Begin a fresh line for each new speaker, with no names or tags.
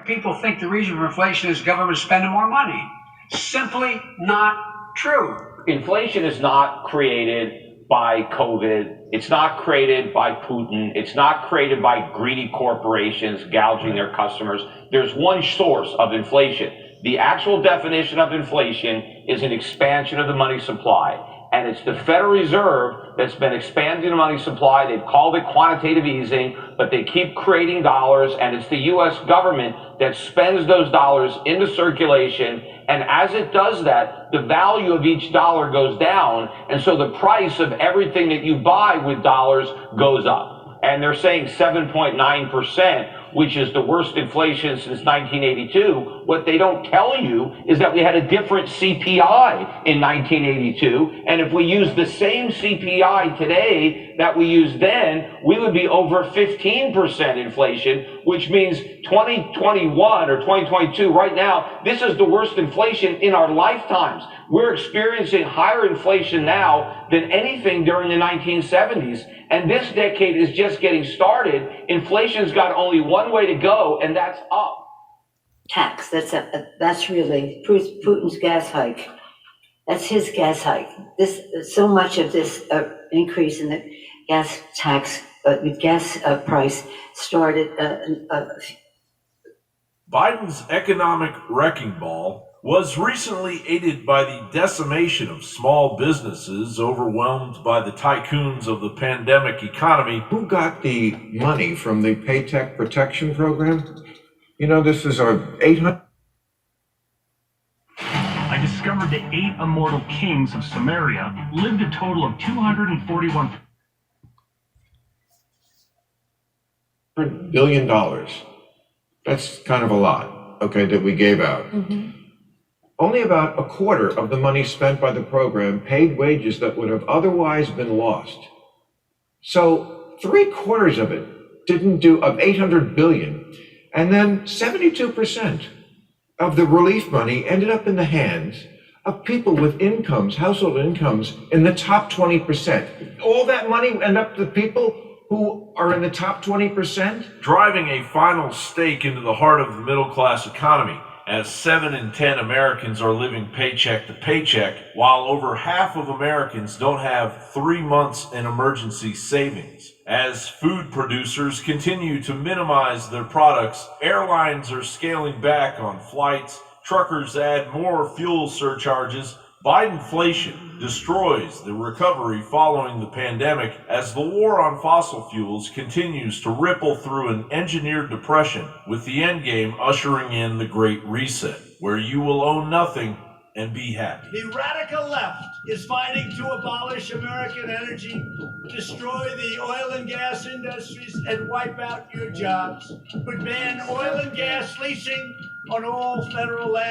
People think the reason for inflation is government spending more money. Simply not true.
Inflation is not created by COVID. It's not created by Putin. It's not created by greedy corporations gouging their customers. There's one source of inflation. The actual definition of inflation is an expansion of the money supply. And it's the Federal Reserve that's been expanding the money supply. They've called it quantitative easing, but they keep creating dollars, and it's the U.S. government that spends those dollars into circulation. And as it does that, the value of each dollar goes down, and so the price of everything that you buy with dollars goes up. And they're saying 7.9%, which is the worst inflation since 1982. What they don't tell you is that we had a different CPI in 1982. And if we use the same CPI today that we used then, we would be over 15% inflation, which means 2021 or 2022 right now, this is the worst inflation in our lifetimes. We're experiencing higher inflation now than anything during the 1970s. And this decade is just getting started. Inflation's got only one way to go, and that's up.
Tax, that's really Putin's gas hike. That's his gas hike. So much of this increase in the gas tax, gas price started.
Biden's economic wrecking ball was recently aided by the decimation of small businesses overwhelmed by the tycoons of the pandemic economy.
Who got the money from the Paycheck Protection Program? You know, this is our 800.
I discovered the 8 immortal kings of Samaria lived a total of 241
$100 billion. That's kind of a lot, okay, that we gave out. Mm-hmm. Only about a quarter of the money spent by the program paid wages that would have otherwise been lost. So 3/4 of it didn't do, of 800 billion. And then 72% of the relief money ended up in the hands of people with incomes, household incomes, in the top 20%. All that money ended up to people who are in the top 20%?
Driving a final stake into the heart of the middle-class economy, as 7 in 10 Americans are living paycheck to paycheck, while over half of Americans don't have 3 months in emergency savings. As food producers continue to minimize their products, airlines are scaling back on flights, truckers add more fuel surcharges, Bidenflation destroys the recovery following the pandemic as the war on fossil fuels continues to ripple through an engineered depression, with the endgame ushering in the Great Reset, where you will own nothing and be happy.
The radical left is fighting to abolish American energy, destroy the oil and gas industries, and wipe out your jobs, but ban oil and gas leasing on all federal land.